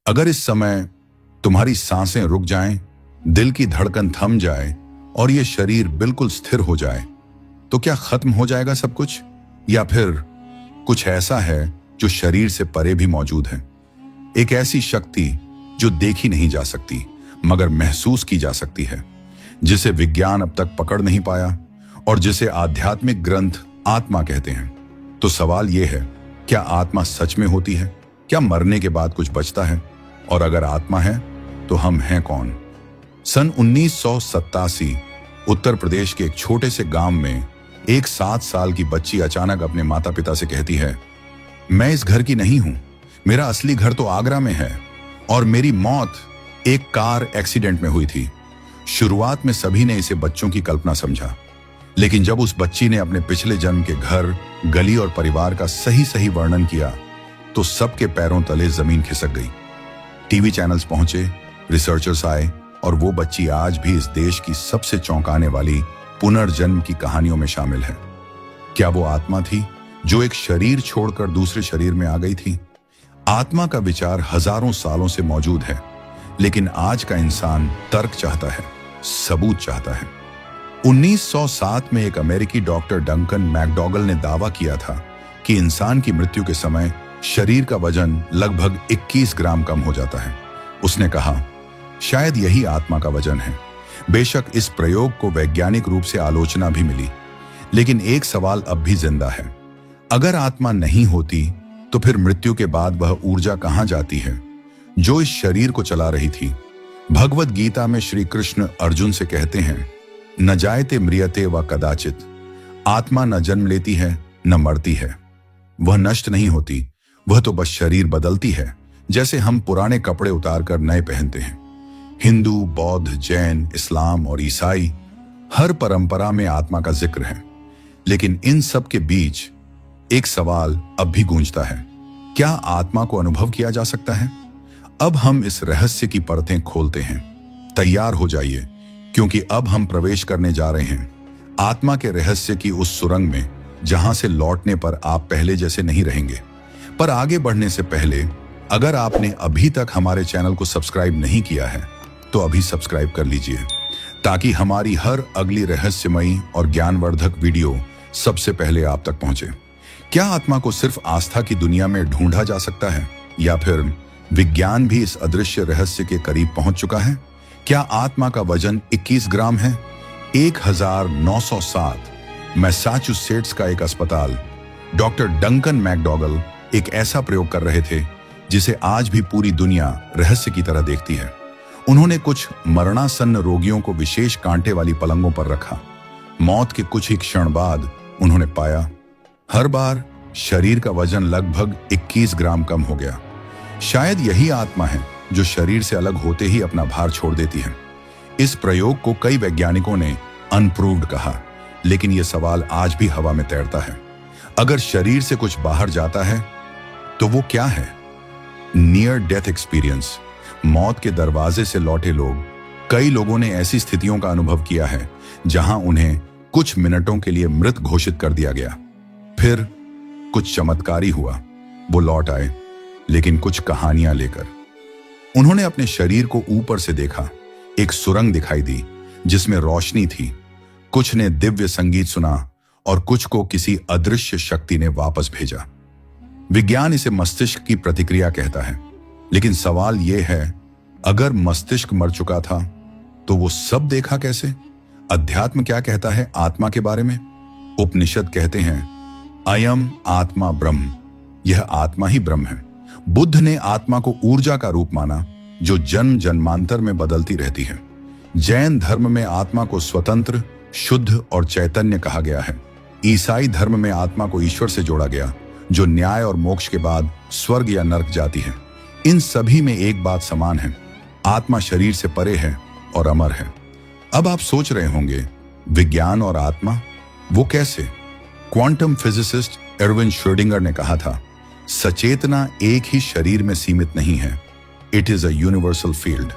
अगर इस समय तुम्हारी सांसें रुक जाएं, दिल की धड़कन थम जाए और ये शरीर बिल्कुल स्थिर हो जाए, तो क्या खत्म हो जाएगा सब कुछ, या फिर कुछ ऐसा है जो शरीर से परे भी मौजूद है? एक ऐसी शक्ति जो देखी नहीं जा सकती मगर महसूस की जा सकती है, जिसे विज्ञान अब तक पकड़ नहीं पाया और जिसे आध्यात्मिक ग्रंथ आत्मा कहते हैं। तो सवाल यह है, क्या आत्मा सच में होती है? क्या मरने के बाद कुछ बचता है? और अगर आत्मा है तो हम हैं कौन? सन 1987 उत्तर प्रदेश के एक छोटे से गांव में एक 7 साल की बच्ची अचानक अपने माता पिता से कहती है, मैं इस घर की नहीं हूं, मेरा असली घर तो आगरा में है और मेरी मौत एक कार एक्सीडेंट में हुई थी। शुरुआत में सभी ने इसे बच्चों की कल्पना समझा, लेकिन जब उस बच्ची ने अपने पिछले जन्म के घर, गली और परिवार का सही सही वर्णन किया तो सबके पैरों तले जमीन खिसक गई। टीवी चैनल्स पहुंचे, रिसर्चर्स आए और वो बच्ची आज भी इस देश की सबसे चौंकाने वाली पुनर्जन्म की कहानियों में शामिल है। क्या वो आत्मा थी जो एक शरीर छोड़कर दूसरे शरीर में आ गई थी? आत्मा का विचार हजारों सालों से मौजूद है, लेकिन आज का इंसान तर्क चाहता है, सबूत चाहता है। 1907 में एक अमेरिकी डॉक्टर डंकन मैकडॉगल ने दावा किया था कि इंसान की मृत्यु के समय शरीर का वजन लगभग 21 ग्राम कम हो जाता है। उसने कहा, शायद यही आत्मा का वजन है। बेशक इस प्रयोग को वैज्ञानिक रूप से आलोचना भी मिली, लेकिन एक सवाल अब भी जिंदा है। अगर आत्मा नहीं होती तो फिर मृत्यु के बाद वह ऊर्जा कहां जाती है जो इस शरीर को चला रही थी? भगवत गीता में श्री कृष्ण अर्जुन से कहते हैं, न जायते म्रियते व कदाचित। आत्मा न जन्म लेती है न मरती है, वह नष्ट नहीं होती, वह तो बस शरीर बदलती है, जैसे हम पुराने कपड़े उतारकर नए पहनते हैं। हिंदू, बौद्ध, जैन, इस्लाम और ईसाई हर परंपरा में आत्मा का जिक्र है, लेकिन इन सब के बीच एक सवाल अब भी गूंजता है, क्या आत्मा को अनुभव किया जा सकता है? अब हम इस रहस्य की परतें खोलते हैं। तैयार हो जाइए, क्योंकि अब हम प्रवेश करने जा रहे हैं आत्मा के रहस्य की उस सुरंग में, जहां से लौटने पर आप पहले जैसे नहीं रहेंगे। पर आगे बढ़ने से पहले, अगर आपने अभी तक हमारे चैनल को सब्सक्राइब नहीं किया है तो अभी सब्सक्राइब कर लीजिए, ताकि हमारी हर अगली रहस्यमयी और ज्ञानवर्धक वीडियो सबसे पहले आप तक पहुंचे। क्या आत्मा को सिर्फ आस्था की दुनिया में ढूंढा जा सकता है, या फिर विज्ञान भी इस अदृश्य रहस्य के करीब पहुंच चुका है? क्या आत्मा का वजन 21 ग्राम है? 1907 मैसाचुसेट्स का एक अस्पताल, डॉक्टर डंकन मैकडॉगल एक ऐसा प्रयोग कर रहे थे जिसे आज भी पूरी दुनिया रहस्य की तरह देखती है। उन्होंने कुछ मरणासन्न रोगियों को विशेष कांटे वाली पलंगों पर रखा। मौत के कुछ ही क्षण बाद उन्होंने पाया, हर बार शरीर का वजन लगभग 21 ग्राम कम हो गया। शायद यही आत्मा है जो शरीर से अलग होते ही अपना भार छोड़ देती है। इस प्रयोग को कई वैज्ञानिकों ने अनप्रूव्ड कहा, लेकिन यह सवाल आज भी हवा में तैरता है। अगर शरीर से कुछ बाहर जाता है तो वो क्या है? नियर डेथ एक्सपीरियंस, मौत के दरवाजे से लौटे लोग। कई लोगों ने ऐसी स्थितियों का अनुभव किया है जहां उन्हें कुछ मिनटों के लिए मृत घोषित कर दिया गया, फिर कुछ चमत्कारी हुआ, वो लौट आए, लेकिन कुछ कहानियां लेकर। उन्होंने अपने शरीर को ऊपर से देखा, एक सुरंग दिखाई दी जिसमें रोशनी थी। कुछ ने दिव्य संगीत सुना और कुछ को किसी अदृश्य शक्ति ने वापस भेजा। विज्ञान इसे मस्तिष्क की प्रतिक्रिया कहता है, लेकिन सवाल यह है, अगर मस्तिष्क मर चुका था तो वो सब देखा कैसे? अध्यात्म क्या कहता है आत्मा के बारे में? उपनिषद कहते हैं, अयम आत्मा ब्रह्म, यह आत्मा ही ब्रह्म है। बुद्ध ने आत्मा को ऊर्जा का रूप माना जो जन्म जन्मांतर में बदलती रहती है। जैन धर्म में आत्मा को स्वतंत्र, शुद्ध और चैतन्य कहा गया है। ईसाई धर्म में आत्मा को ईश्वर से जोड़ा गया, जो न्याय और मोक्ष के बाद स्वर्ग या नरक जाती है। इन सभी में एक बात समान है, आत्मा शरीर से परे है और अमर है। अब आप सोच रहे होंगे, विज्ञान और आत्मा, वो कैसे? क्वांटम फिजिसिस्ट एर्विन श्रोडिंगर ने कहा था, सचेतना एक ही शरीर में सीमित नहीं है, it is a universal field.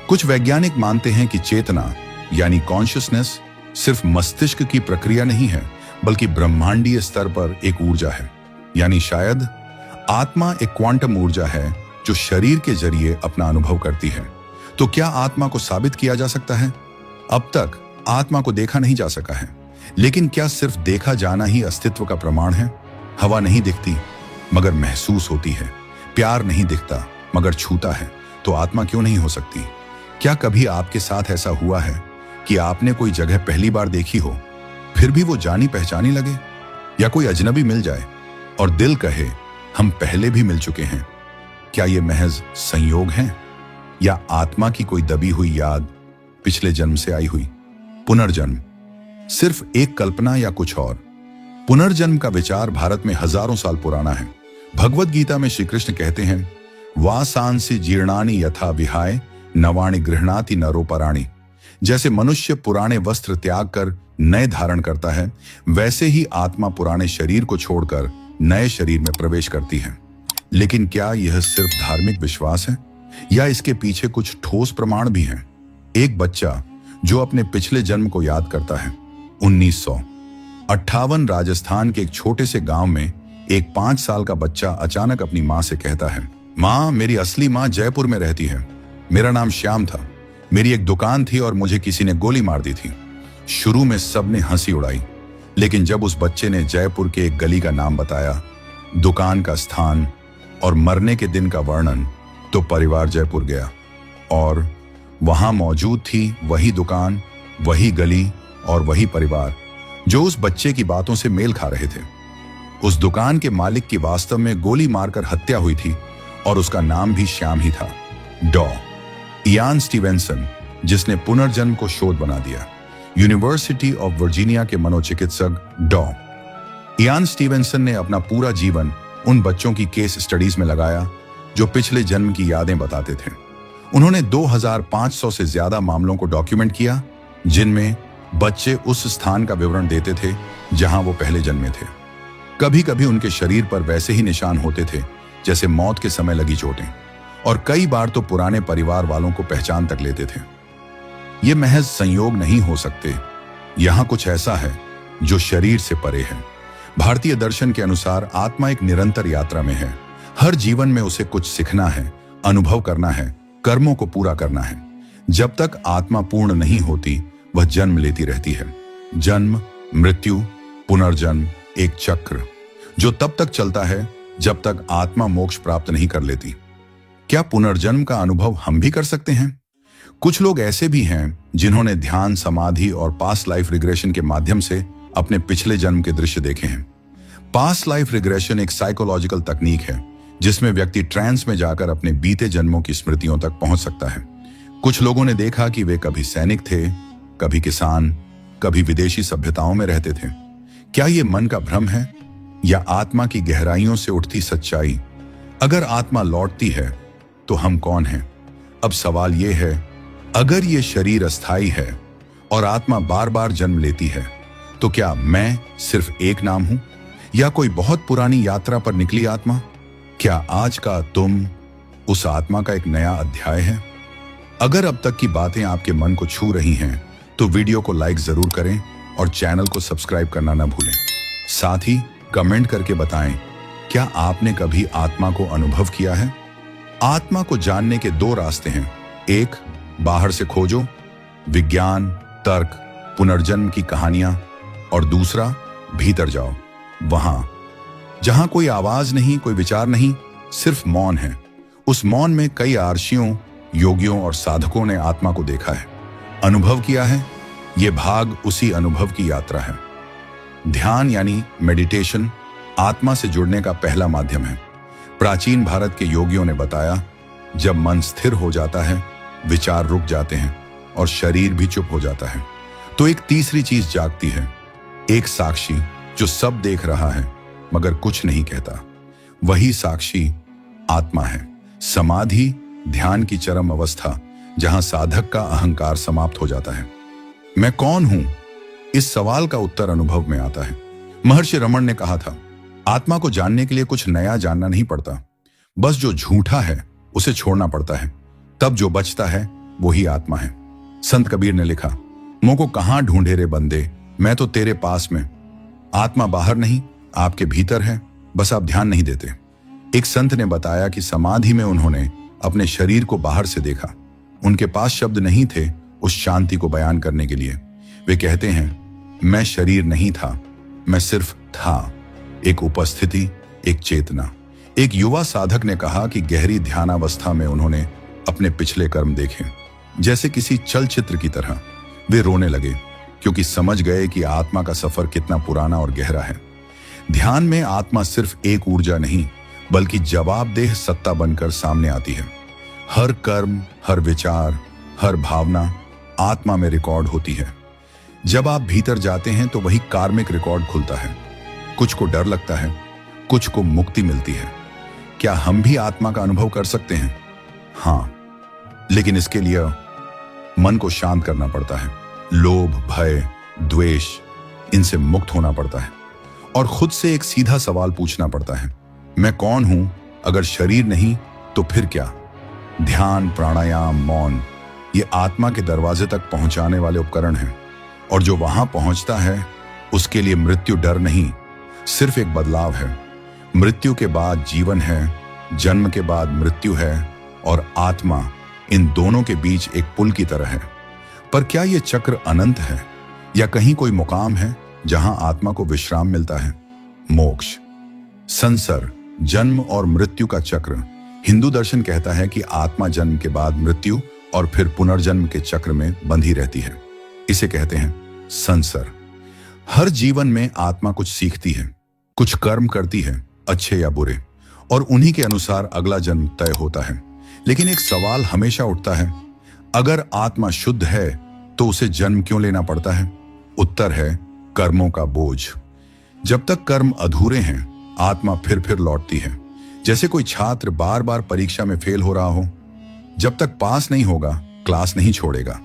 कुछ वैज्ञानिक मानते हैं कि चेतना यानी कॉन्शियसनेस सिर्फ मस्तिष्क की प्रक्रिया नहीं है, बल्कि ब्रह्मांडीय स्तर पर एक ऊर्जा है। यानी शायद आत्मा एक क्वांटम ऊर्जा है जो शरीर के जरिए अपना अनुभव करती है। तो क्या आत्मा को साबित किया जा सकता है? अब तक आत्मा को देखा नहीं जा सका है, लेकिन क्या सिर्फ देखा जाना ही अस्तित्व का प्रमाण है? हवा नहीं दिखती मगर महसूस होती है, प्यार नहीं दिखता मगर छूता है, तो आत्मा क्यों नहीं हो सकती? क्या कभी आपके साथ ऐसा हुआ है कि आपने कोई जगह पहली बार देखी हो, फिर भी वो जानी पहचानी लगे? या कोई अजनबी मिल जाए और दिल कहे हम पहले भी मिल चुके हैं? क्या ये महज संयोग है या आत्मा की कोई दबी हुई याद, पिछले जन्म से आई हुई? पुनर्जन्म सिर्फ एक कल्पना या कुछ और? पुनर्जन्म का विचार भारत में हजारों साल पुराना है। भगवत गीता में श्री कृष्ण कहते हैं, वासांसि जीर्णानि यथा विहाय नवाणि गृह्णाति नरोपराणि। जैसे मनुष्य पुराने वस्त्र त्याग कर नए धारण करता है, वैसे ही आत्मा पुराने शरीर को छोड़कर नए शरीर में प्रवेश करती है। लेकिन क्या यह सिर्फ धार्मिक विश्वास है या इसके पीछे कुछ ठोस प्रमाण भी हैं? एक बच्चा जो अपने पिछले जन्म को याद करता है। 1958 राजस्थान के एक छोटे से गांव में एक 5 साल का बच्चा अचानक अपनी मां से कहता है, मां, मेरी असली मां जयपुर में रहती है। मेरा नाम श्याम था। मेरी एक दुकान थी और मुझे किसी ने गोली मार दी थी। शुरू में सबने हंसी उड़ाई, लेकिन जब उस बच्चे ने जयपुर के एक गली का नाम बताया, दुकान का स्थान और मरने के दिन का वर्णन, तो परिवार जयपुर गया और वहां मौजूद थी वही दुकान, वही गली और वही परिवार जो उस बच्चे की बातों से मेल खा रहे थे। उस दुकान के मालिक की वास्तव में गोली मारकर हत्या हुई थी और उसका नाम भी श्याम ही था। डॉ इयान स्टीवेंसन, जिसने पुनर्जन्म को शोध बना दिया। यूनिवर्सिटी ऑफ वर्जीनिया के मनोचिकित्सक डॉ इयान स्टीवेंसन ने अपना पूरा जीवन उन बच्चों की केस स्टडीज में लगाया जो पिछले जन्म की यादें बताते थे। उन्होंने 2500 से ज्यादा मामलों को डॉक्यूमेंट किया, जिनमें बच्चे उस स्थान का विवरण देते थे जहां वो पहले जन्मे थे। कभी कभी उनके शरीर पर वैसे ही निशान होते थे जैसे मौत के समय लगी चोटें, और कई बार तो पुराने परिवार वालों को पहचान तक लेते थे। ये महज संयोग नहीं हो सकते, यहां कुछ ऐसा है जो शरीर से परे है। भारतीय दर्शन के अनुसार आत्मा एक निरंतर यात्रा में है। हर जीवन में उसे कुछ सीखना है, अनुभव करना है, कर्मों को पूरा करना है। जब तक आत्मा पूर्ण नहीं होती, वह जन्म लेती रहती है। जन्म, मृत्यु, पुनर्जन्म एक चक्र जो तब तक चलता है जब तक आत्मा मोक्ष प्राप्त नहीं कर लेती। क्या पुनर्जन्म का अनुभव हम भी कर सकते हैं? कुछ लोग ऐसे भी हैं जिन्होंने ध्यान, समाधि और पास्ट लाइफ रिग्रेशन के माध्यम से अपने पिछले जन्म के दृश्य देखे हैं। पास्ट लाइफ रिग्रेशन एक साइकोलॉजिकल तकनीक है जिसमें व्यक्ति ट्रांस में जाकर अपने बीते जन्मों की स्मृतियों तक पहुंच सकता है। कुछ लोगों ने देखा कि वे कभी सैनिक थे, कभी किसान, कभी विदेशी सभ्यताओं में रहते थे। क्या ये मन का भ्रम है या आत्मा की गहराइयों से उठती सच्चाई? अगर आत्मा लौटती है तो हम कौन हैं? अब सवाल यह है, अगर ये शरीर अस्थाई है और आत्मा बार बार जन्म लेती है, तो क्या मैं सिर्फ एक नाम हूं या कोई बहुत पुरानी यात्रा पर निकली आत्मा? क्या आज का तुम उस आत्मा का एक नया अध्याय है? अगर अब तक की बातें आपके मन को छू रही हैं, तो वीडियो को लाइक जरूर करें और चैनल को सब्सक्राइब करना न भूलें। साथ ही कमेंट करके बताएं, क्या आपने कभी आत्मा को अनुभव किया है? आत्मा को जानने के 2 रास्ते हैं। एक, बाहर से खोजो, विज्ञान, तर्क, पुनर्जन्म की कहानियां, और दूसरा, भीतर जाओ, वहां जहां कोई आवाज नहीं, कोई विचार नहीं, सिर्फ मौन है। उस मौन में कई आर्षियों, योगियों और साधकों ने आत्मा को देखा है, अनुभव किया है। यह भाग उसी अनुभव की यात्रा है। ध्यान यानी मेडिटेशन आत्मा से जुड़ने का पहला माध्यम है। प्राचीन भारत के योगियों ने बताया, जब मन स्थिर हो जाता है, विचार रुक जाते हैं और शरीर भी चुप हो जाता है, तो एक तीसरी चीज जागती है। एक साक्षी जो सब देख रहा है मगर कुछ नहीं कहता। वही साक्षी आत्मा है। समाधि ध्यान की चरम अवस्था जहां साधक का अहंकार समाप्त हो जाता है। मैं कौन हूं? इस सवाल का उत्तर अनुभव में आता है। महर्षि रमण ने कहा था, आत्मा को जानने के लिए कुछ नया जानना नहीं पड़ता, बस जो झूठा है उसे छोड़ना पड़ता है, तब जो बचता है वही आत्मा है। संत कबीर ने लिखा, मोको कहां ढूंढे रे बंदे, मैं तो तेरे पास में। आत्मा बाहर नहीं, आपके भीतर है, बस आप ध्यान नहीं देते। एक संत ने बताया कि समाधि में उन्होंने अपने शरीर को बाहर से देखा। उनके पास शब्द नहीं थे उस शांति को बयान करने के लिए। वे कहते हैं, मैं शरीर नहीं था, मैं सिर्फ था, एक उपस्थिति, एक चेतना। एक युवा साधक ने कहा कि गहरी ध्यानावस्था में उन्होंने अपने पिछले कर्म देखे, जैसे किसी चलचित्र की तरह। वे रोने लगे क्योंकि समझ गए कि आत्मा का सफर कितना पुराना और गहरा है। ध्यान में आत्मा सिर्फ एक ऊर्जा नहीं, बल्कि जवाबदेह सत्ता बनकर सामने आती है। हर कर्म, हर विचार, हर भावना आत्मा में रिकॉर्ड होती है। जब आप भीतर जाते हैं तो वही कार्मिक रिकॉर्ड खुलता है। कुछ को डर लगता है, कुछ को मुक्ति मिलती है। क्या हम भी आत्मा का अनुभव कर सकते हैं? हाँ, लेकिन इसके लिए मन को शांत करना पड़ता है। लोभ, भय, द्वेष, इनसे मुक्त होना पड़ता है और खुद से एक सीधा सवाल पूछना पड़ता है, मैं कौन हूं? अगर शरीर नहीं तो फिर क्या? ध्यान, प्राणायाम, मौन, ये आत्मा के दरवाजे तक पहुंचाने वाले उपकरण हैं। और जो वहां पहुंचता है उसके लिए मृत्यु डर नहीं, सिर्फ एक बदलाव है। मृत्यु के बाद जीवन है, जन्म के बाद मृत्यु है, और आत्मा इन दोनों के बीच एक पुल की तरह है। पर क्या यह चक्र अनंत है या कहीं कोई मुकाम है जहां आत्मा को विश्राम मिलता है? मोक्ष, संसार, जन्म और मृत्यु का चक्र। हिंदू दर्शन कहता है कि आत्मा जन्म के बाद मृत्यु और फिर पुनर्जन्म के चक्र में बंधी रहती है। इसे कहते हैं संसार। हर जीवन में आत्मा कुछ सीखती है, कुछ कर्म करती है, अच्छे या बुरे, और उन्हीं के अनुसार अगला जन्म तय होता है। लेकिन एक सवाल हमेशा उठता है, अगर आत्मा शुद्ध है तो उसे जन्म क्यों लेना पड़ता है? उत्तर है कर्मों का बोझ। जब तक कर्म अधूरे हैं, आत्मा फिर लौटती है। जैसे कोई छात्र बार बार परीक्षा में फेल हो रहा हो, जब तक पास नहीं होगा क्लास नहीं छोड़ेगा।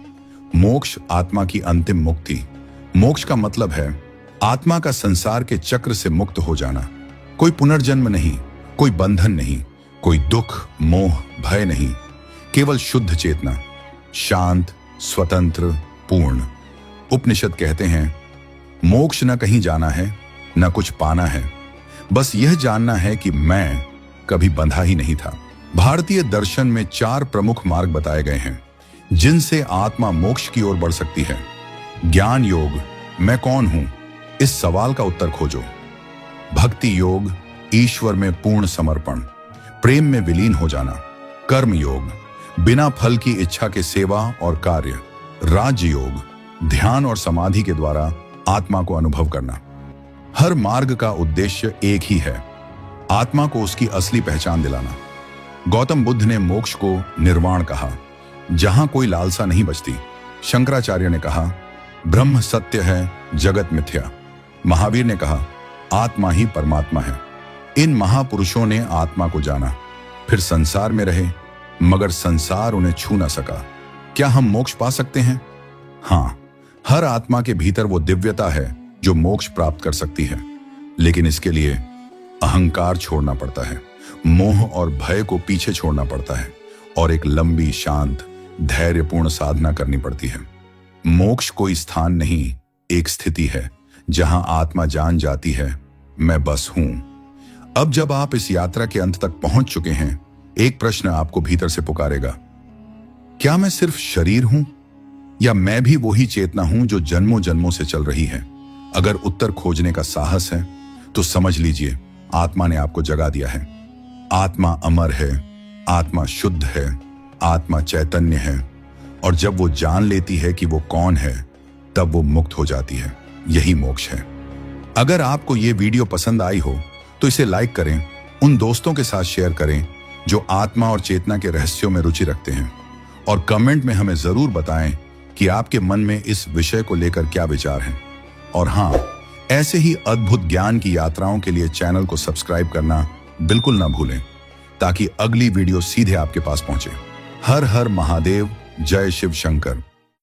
मोक्ष आत्मा की अंतिम मुक्ति। मोक्ष का मतलब है आत्मा का संसार के चक्र से मुक्त हो जाना। कोई पुनर्जन्म नहीं, कोई बंधन नहीं, कोई दुख, मोह, भय नहीं, केवल शुद्ध चेतना, शांत, स्वतंत्र, पूर्ण। उपनिषद कहते हैं, मोक्ष न कहीं जाना है, न कुछ पाना है, बस यह जानना है कि मैं कभी बंधा ही नहीं था। भारतीय दर्शन में 4 प्रमुख मार्ग बताए गए हैं जिनसे आत्मा मोक्ष की ओर बढ़ सकती है। ज्ञान योग, मैं कौन हूं, इस सवाल का उत्तर खोजो। भक्ति योग, ईश्वर में पूर्ण समर्पण, प्रेम में विलीन हो जाना। कर्म योग, बिना फल की इच्छा के सेवा और कार्य। राज योग, ध्यान और समाधि के द्वारा आत्मा को अनुभव करना। हर मार्ग का उद्देश्य एक ही है, आत्मा को उसकी असली पहचान दिलाना। गौतम बुद्ध ने मोक्ष को निर्वाण कहा, जहां कोई लालसा नहीं बचती। शंकराचार्य ने कहा, ब्रह्म सत्य है, जगत मिथ्या। महावीर ने कहा, आत्मा ही परमात्मा है। इन महापुरुषों ने आत्मा को जाना, फिर संसार में रहे, मगर संसार उन्हें छू न सका। क्या हम मोक्ष पा सकते हैं? हाँ, हर आत्मा के भीतर वो दिव्यता है जो मोक्ष प्राप्त कर सकती है, लेकिन इसके लिए अहंकार छोड़ना पड़ता है, मोह और भय को पीछे छोड़ना पड़ता है, और एक लंबी, शांत, धैर्यपूर्ण साधना करनी पड़ती है। मोक्ष कोई स्थान नहीं, एक स्थिति है जहां आत्मा जान जाती है, मैं बस हूं। अब जब आप इस यात्रा के अंत तक पहुंच चुके हैं, एक प्रश्न आपको भीतर से पुकारेगा, क्या मैं सिर्फ शरीर हूं या मैं भी वही चेतना हूं जो जन्मों जन्मों से चल रही है? अगर उत्तर खोजने का साहस है तो समझ लीजिए, आत्मा ने आपको जगा दिया है। आत्मा अमर है, आत्मा शुद्ध है, आत्मा चैतन्य है, और जब वो जान लेती है कि वो कौन है, तब वो मुक्त हो जाती है। यही मोक्ष है। अगर आपको ये वीडियो पसंद आई हो तो इसे लाइक करें, उन दोस्तों के साथ शेयर करें जो आत्मा और चेतना के रहस्यों में रुचि रखते हैं, और कमेंट में हमें जरूर बताएं कि आपके मन में इस विषय को लेकर क्या विचार हैं। और हाँ, ऐसे ही अद्भुत ज्ञान की यात्राओं के लिए चैनल को सब्सक्राइब करना बिल्कुल ना भूलें, ताकि अगली वीडियो सीधे आपके पास पहुंचे। हर हर महादेव, जय शिव शंकर।